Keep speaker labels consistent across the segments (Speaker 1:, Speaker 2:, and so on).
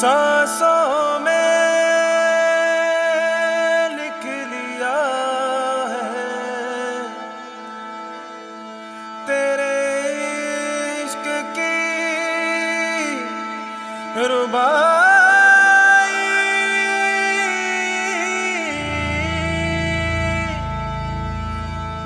Speaker 1: सांसों में लिख लिया है तेरे इश्क की रुबाई।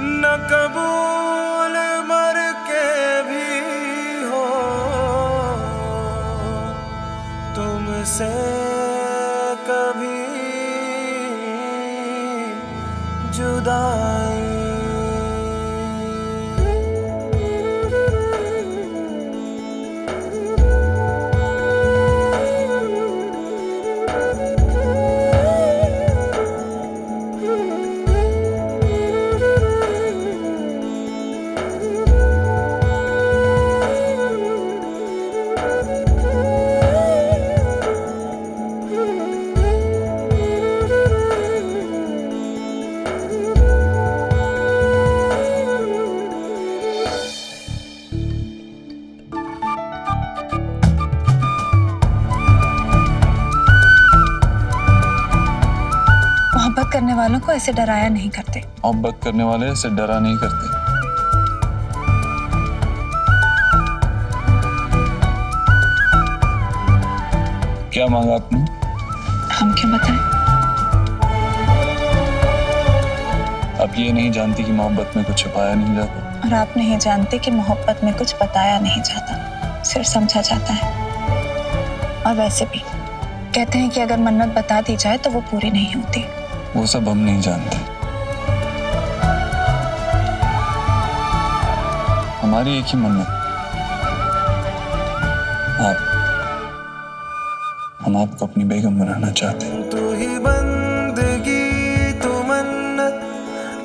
Speaker 1: न कबूल मर के भी हो तुमसे कभी जुदाई।
Speaker 2: मोहब्बत करने वालों को ऐसे डराया नहीं करते।
Speaker 3: मोहब्बत करने वाले ऐसे डरा नहीं करते। क्या मांगा आपने?
Speaker 2: हम क्या बताएं?
Speaker 3: आप ये नहीं जानती कि मोहब्बत में कुछ छुपाया नहीं जाता।
Speaker 2: और आप नहीं जानते कि मोहब्बत में कुछ बताया नहीं जाता, सिर्फ समझा जाता है। और वैसे भी कहते हैं कि अगर मन्नत बता दी जाए तो वो पूरी नहीं होती।
Speaker 3: वो सब हम नहीं जानते। हमारी एक ही मन्नत, हम आपको अपनी बेगम बनाना चाहते हैं।
Speaker 1: तू ही बंदगी तू मन्नत,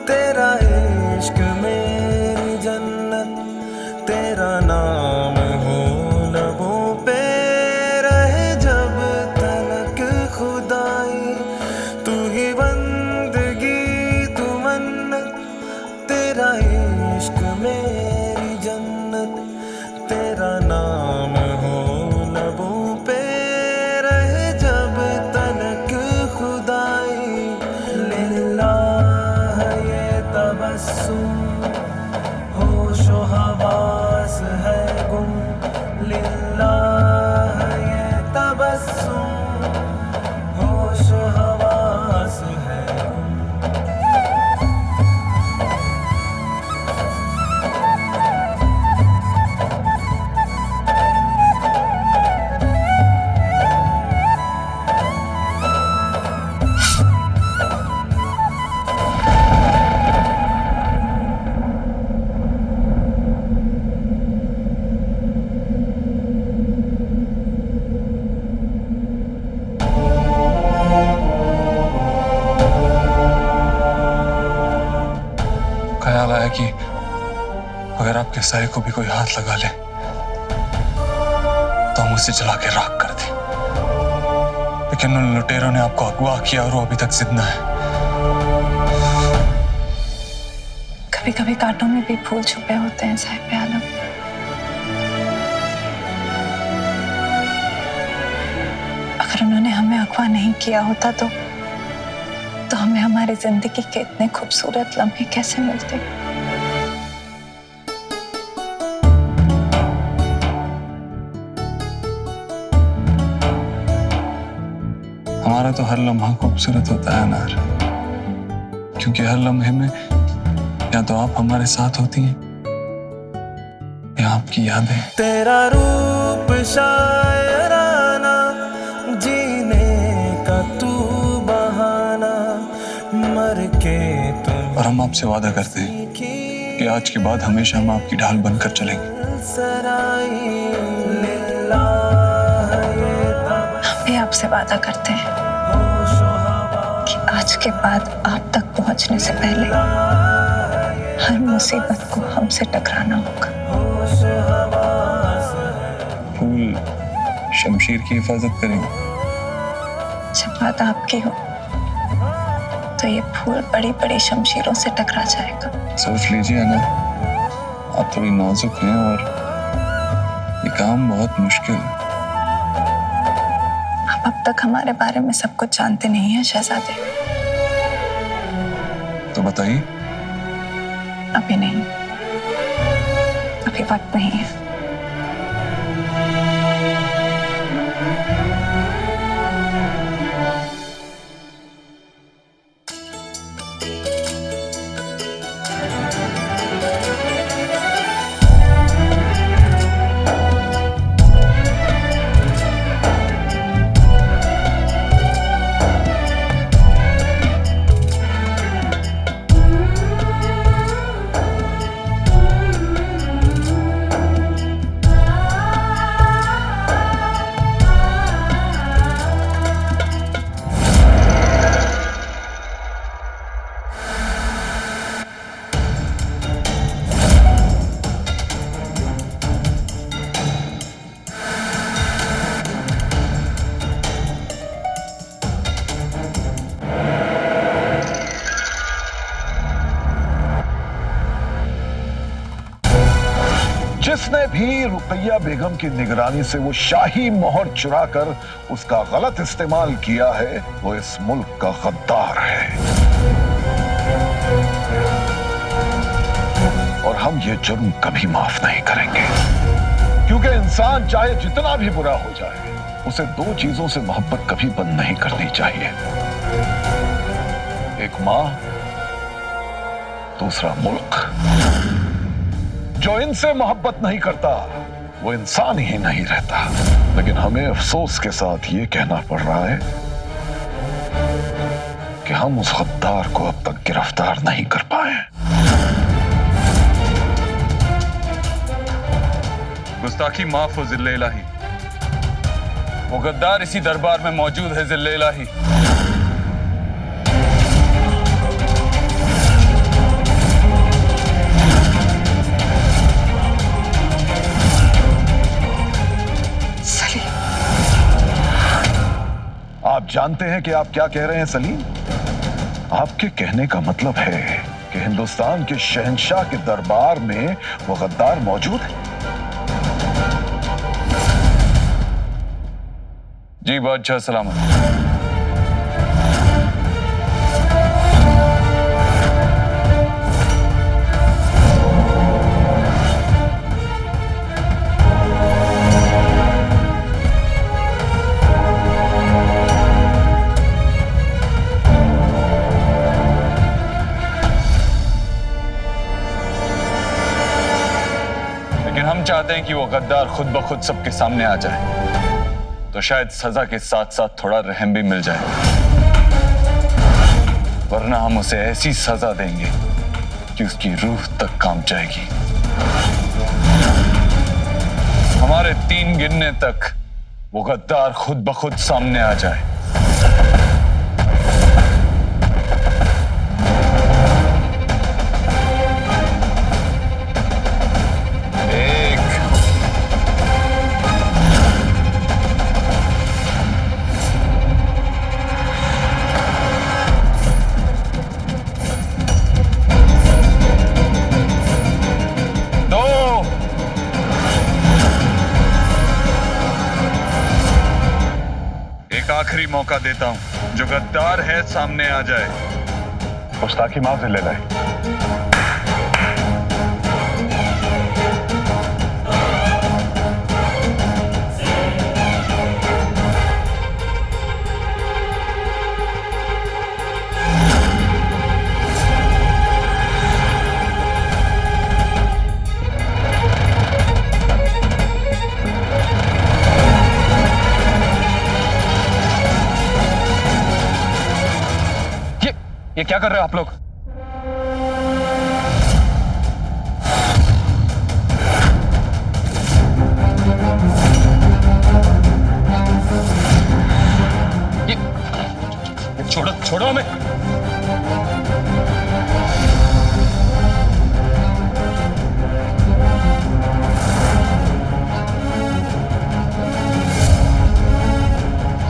Speaker 1: तेरा इश्क मेरी जन्नत, तेरा नाम हो लबों पे रहे जब तलक खुदाई। तू ही बंदगी तू मन्नत, तेरा इश्क मेरी जन्नत, तेरा नाम हो लबों पे रहे जब तलक खुदाई। लिल्लाह ये तबस्सुम होशो हवास है गुम, लिल्लाह ये तबस्सुम होशो हवास है गुम।
Speaker 3: ख्याल आया कि अगर आपके साये को भी कोई हाथ लगा ले तो हम उसे जला के राख कर दें। लेकिन उन लुटेरों ने आपको अगवा किया और वो अभी तक जिंदा है।
Speaker 2: कभी कभी कांटों में भी फूल छुपे होते हैं साहिब आलम। अगर उन्होंने हमें अगवा नहीं किया होता तो हमें हमारी जिंदगी के इतने खूबसूरत लम्हे कैसे मिलते।
Speaker 3: हमारा तो हर लम्हा खूबसूरत होता है अनार, क्योंकि हर लम्हे में या तो आप हमारे साथ होती हैं या आपकी यादें।
Speaker 1: तेरा रूप शायराना, जीने का तू बहाना, मर के तुम।
Speaker 3: और हम आपसे वादा करते हैं कि आज के बाद हमेशा हम आपकी ढाल बनकर चलेंगे।
Speaker 2: हम भी आपसे वादा करते हैं कि आज के बाद आप तक पहुंचने से पहले हर मुसीबत को हमसे टकराना होगा।
Speaker 3: फूल शमशीर की हिफाजत करेंगे।
Speaker 2: जब बात आपकी हो तो ये फूल बड़ी बड़ी शमशीरों से टकरा जाएगा।
Speaker 3: सोच लीजिए ना, आप थोड़ी नाजुक हैं और ये काम बहुत मुश्किल है।
Speaker 2: अब तक हमारे बारे में सब कुछ जानते नहीं है शहजादे।
Speaker 3: तो बताइए।
Speaker 2: अभी नहीं, अभी वक्त नहीं है।
Speaker 4: जिसने भी रुकैया बेगम की निगरानी से वो शाही मोहर चुराकर उसका गलत इस्तेमाल किया है, वो इस मुल्क का गद्दार है। और हम ये जुर्म कभी माफ नहीं करेंगे, क्योंकि इंसान चाहे जितना भी बुरा हो जाए, उसे दो चीजों से मोहब्बत कभी बंद नहीं करनी चाहिए, एक मां, दूसरा मुल्क। जो इनसे मोहब्बत नहीं करता वो इंसान ही नहीं रहता। लेकिन हमें अफसोस के साथ ये कहना पड़ रहा है कि हम उस गद्दार को अब तक गिरफ्तार नहीं कर पाए।
Speaker 3: गुस्ताखी माफ हो जिल्ले इलाही। वो गद्दार इसी दरबार में मौजूद है जिल्ले इलाही।
Speaker 4: आप जानते हैं कि आप क्या कह रहे हैं सलीम? आपके कहने का मतलब है कि हिंदुस्तान के शहंशाह के दरबार में वो गद्दार मौजूद है?
Speaker 3: जी बादशाह सलामत। हम चाहते हैं कि वो गद्दार खुद ब खुद सबके सामने आ जाए, तो शायद सजा के साथ साथ थोड़ा रहम भी मिल जाए। वरना हम उसे ऐसी सजा देंगे कि उसकी रूह तक कांप जाएगी। हमारे 3 गिनने तक वो गद्दार खुद ब खुद सामने आ जाए। 2 एक आखिरी मौका देता हूं, जो गद्दार है सामने आ जाए।
Speaker 4: गुस्ताखी माफ ले लाए।
Speaker 3: ये क्या कर रहे हो आप लोग? ये छोड़ो छोड़ो हमें।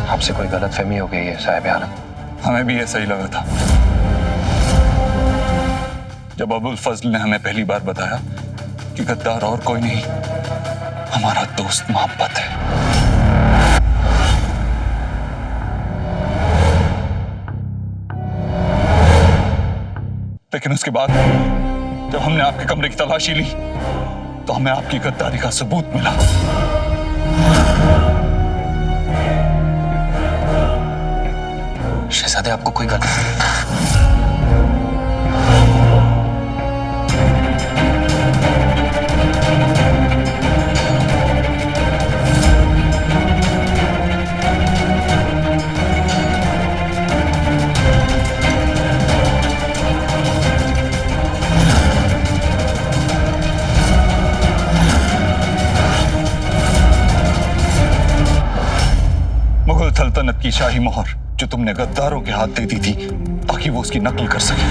Speaker 5: आपसे कोई गलतफहमी हो गई है साहिब आलम।
Speaker 3: हमें भी ये सही लगा था जब अबुल फजल ने हमें पहली बार बताया कि गद्दार और कोई नहीं, हमारा दोस्त मोहब्बत है। लेकिन उसके बाद जब हमने आपके कमरे की तलाशी ली तो हमें आपकी गद्दारी का सबूत मिला।
Speaker 5: शहजादे, आपको कोई गलती नहीं।
Speaker 3: मुगल सल्तनत की शाही मोहर जो तुमने गद्दारों के हाथ दे दी थी ताकि वो उसकी नकल कर सके,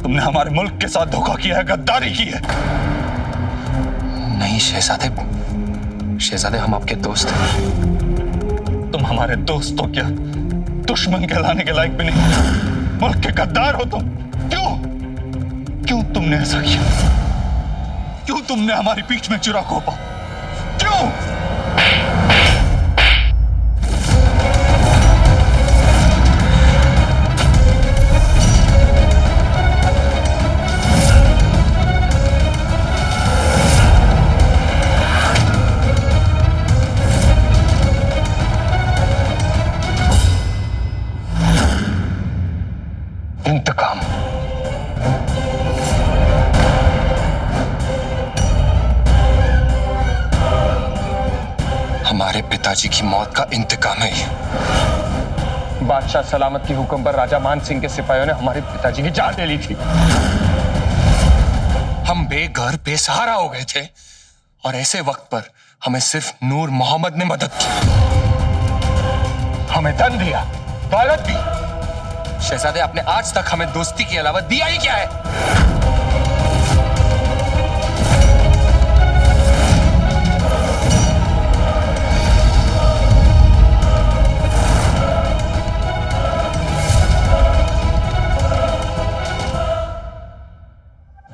Speaker 3: तुमने हमारे मुल्क के साथ धोखा किया है, गद्दारी की है।
Speaker 5: नहीं शहजादे, शहजादे हम आपके दोस्त हैं।
Speaker 3: तुम हमारे दोस्त तो क्या दुश्मन कहलाने के लायक भी नहीं, मुल्क के गद्दार हो तुम। क्यों तुमने ऐसा किया? क्यों तुमने हमारी पीठ में चुरा घोंपा? क्यों?
Speaker 5: इंतकाम। हमारे पिताजी की मौत का इंतकाम है ये। बादशाह सलामत के हुक्म पर राजा मान सिंह के सिपाहियों ने हमारे पिताजी की जान ले ली थी। हम बेघर बेसहारा हो गए थे और ऐसे वक्त पर हमें सिर्फ नूर मोहम्मद ने मदद की, हमें धन दिया, दौलत दी। शहजादे, आपने आज तक हमें दोस्ती के अलावा दिया ही क्या है?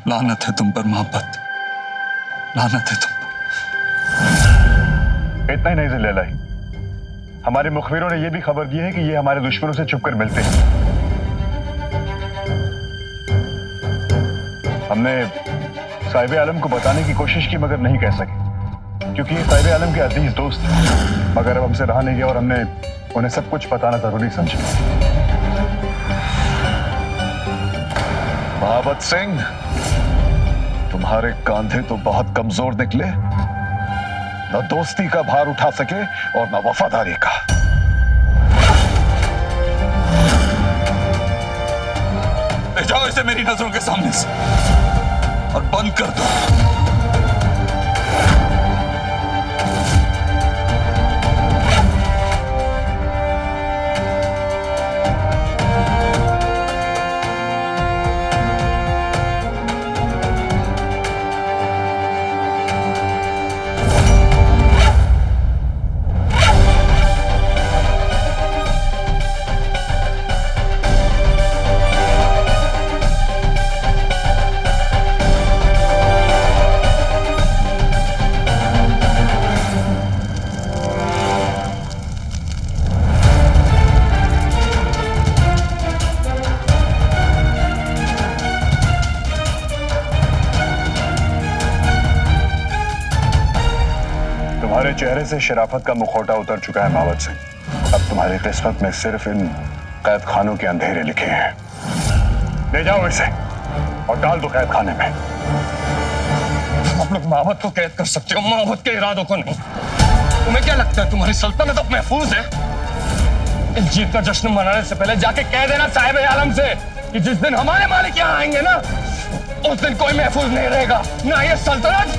Speaker 3: लानत है तुम पर मोहब्बत, लानत है तुम पर।
Speaker 6: इतना ही नहीं ज़िल्लालाई, हमारे मुखबिरों ने यह भी खबर दी है कि ये हमारे दुश्मनों से छुपकर मिलते हैं। हमने साहिब आलम को बताने की कोशिश की मगर नहीं कह सके, क्योंकि ये साहिब आलम के अजीज दोस्त हैं। मगर अब हमसे रहा नहीं गया और हमने उन्हें सब कुछ बताना जरूरी समझा।
Speaker 4: महाबत सिंह, तुम्हारे कांधे तो बहुत कमजोर निकले, न दोस्ती का भार उठा सके और न वफादारी का।
Speaker 3: ले जाओ इसे मेरी नजरों के सामने से और बंद कर दो।
Speaker 6: तुम्हारे चेहरे से शराफत का मुखौटा उतर चुका है महाबत सिंह। अब तुम्हारी किस्मत में सिर्फ इन कैद खानों के अंधेरे लिखे हैं। ले जाओ इसे और डाल दो कैद खाने में।
Speaker 5: आप लोग मोहब्बत को कैद कर सकते हो, मोहब्बत के इरादों को नहीं। तुम्हें क्या लगता है तुम्हारी सल्तनत अब महफूज है? इस जीत का जश्न मनाने से पहले जाके कह देना साहिब आलम से कि जिस दिन हमारे मालिक यहाँ आएंगे ना, उस दिन कोई महफूज नहीं रहेगा, ना ये सल्तनत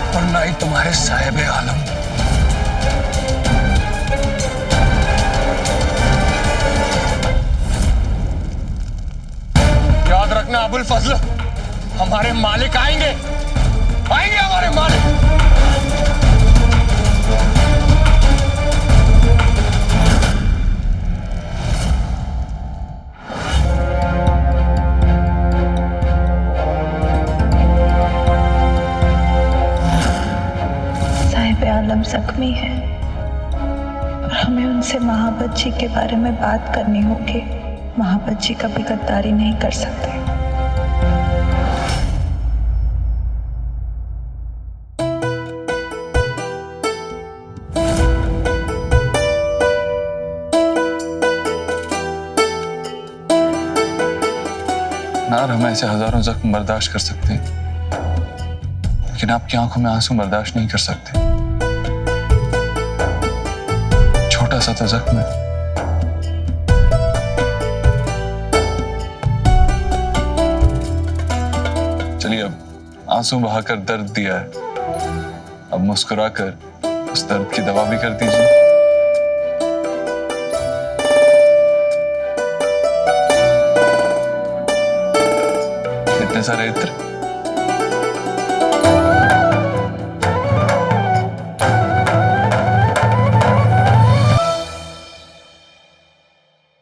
Speaker 5: और ना ही तुम्हारे साहिब आलम। याद रखना अबुल फजल, हमारे मालिक आएंगे, आएंगे हमारे मालिक।
Speaker 2: आलम जख्मी है और हमें उनसे महाबत जी के बारे में बात करनी होगी। महाबत जी कभी गद्दारी नहीं कर सकते।
Speaker 3: नार, हम ऐसे हजारों जख्म बर्दाश्त कर सकते हैं, लेकिन आपकी आंखों में आंसू बर्दाश्त नहीं कर सकते। छोटा सा तो जख्म है। चलिए, अब आंसू बहाकर दर्द दिया है, अब मुस्कुराकर उस दर्द की दवा भी कर दीजिए। इतने सारे इत्र।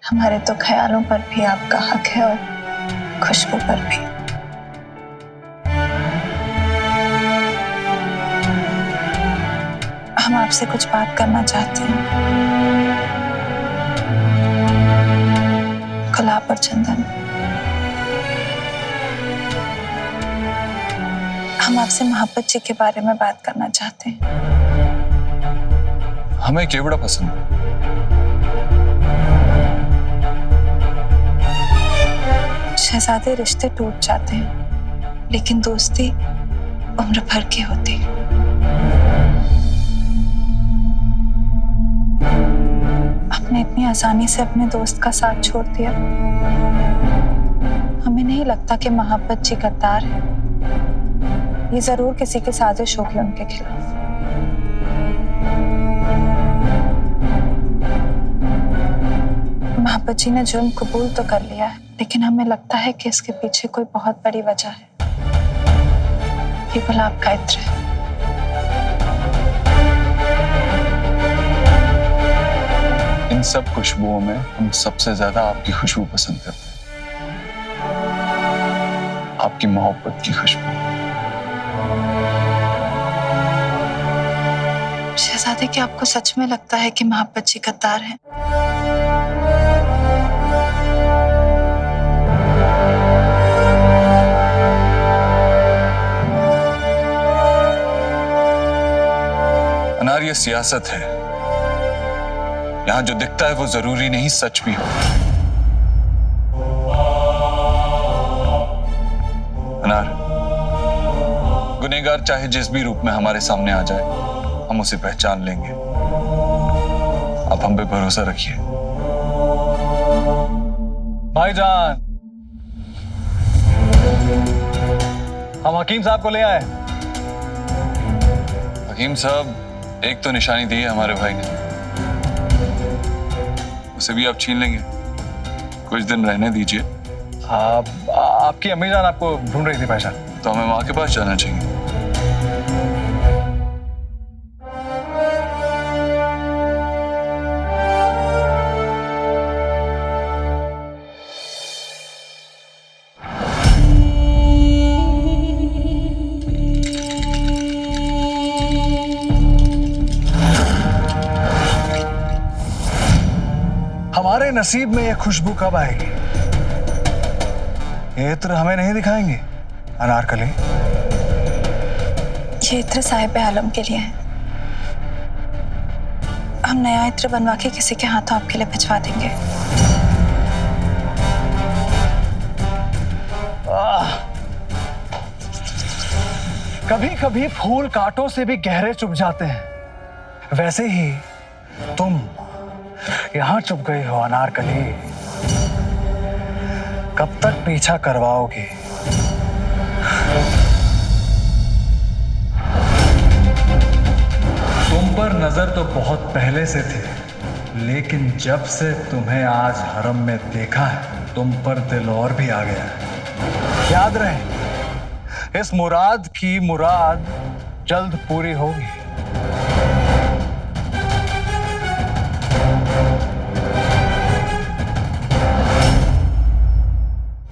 Speaker 2: हमारे तो ख्यालों पर भी आपका हक है और खुशबू पर भी। हम आपसे कुछ बात करना चाहते हैं। गुलाब और चंदन, हम आपसे मोहब्बत जी के बारे में बात करना चाहते हैं।
Speaker 3: हमें केवड़ा पसंद है।
Speaker 2: शहजादे, रिश्ते टूट जाते हैं, लेकिन दोस्ती उम्र भर की होती है। आपने इतनी आसानी से अपने दोस्त का साथ छोड़ दिया। हमें नहीं लगता कि मोहब्बत जी गद्दार है। ये जरूर किसी की साजिश होगी उनके खिलाफ। मोहब्बत जी ने जुर्म कबूल तो कर लिया है, लेकिन हमें लगता है कि इसके पीछे कोई बहुत बड़ी वजह है। ये गुलाब का इत्र है।
Speaker 3: इन सब खुशबुओं में हम सबसे ज्यादा आपकी खुशबू पसंद करते हैं, आपकी मोहब्बत की खुशबू।
Speaker 2: शहजादे, क्या आपको सच में लगता है कि मोहब्बत जी गद्दार है?
Speaker 3: अनार, ये सियासत है। यहां जो दिखता है वो जरूरी नहीं सच भी हो। अनार, गुनहगार चाहे जिस भी रूप में हमारे सामने आ जाए, हम उसे पहचान लेंगे। आप हम पे भरोसा रखिए।
Speaker 7: भाईजान, हम हकीम साहब को ले आए।
Speaker 3: हकीम साहब, एक तो निशानी दी है हमारे भाई ने, उसे भी आप छीन लेंगे। कुछ दिन रहने दीजिए।
Speaker 7: आपकी अम्मी जान आपको ढूंढ रही थी भाईजान।
Speaker 3: तो हमें माँ के पास जाना चाहिए।
Speaker 7: हमारे नसीब में ये खुशबू कब आएगी? ये इत्र हमें नहीं दिखाएंगे अनारकली?
Speaker 2: ये इत्र साहिब आलम के लिए है। हम नया इत्र बनवा के किसी के हाथों आपके लिए भिजवा देंगे।
Speaker 7: कभी कभी फूल कांटों से भी गहरे चुभ जाते हैं, वैसे ही तुम यहां चुप गई हो अनारकली। कब तक पीछा करवाओगी? तुम पर नजर तो बहुत पहले से थी, लेकिन जब से तुम्हें आज हरम में देखा है, तुम पर दिल और भी आ गया है। याद रहे, इस मुराद की मुराद जल्द पूरी होगी।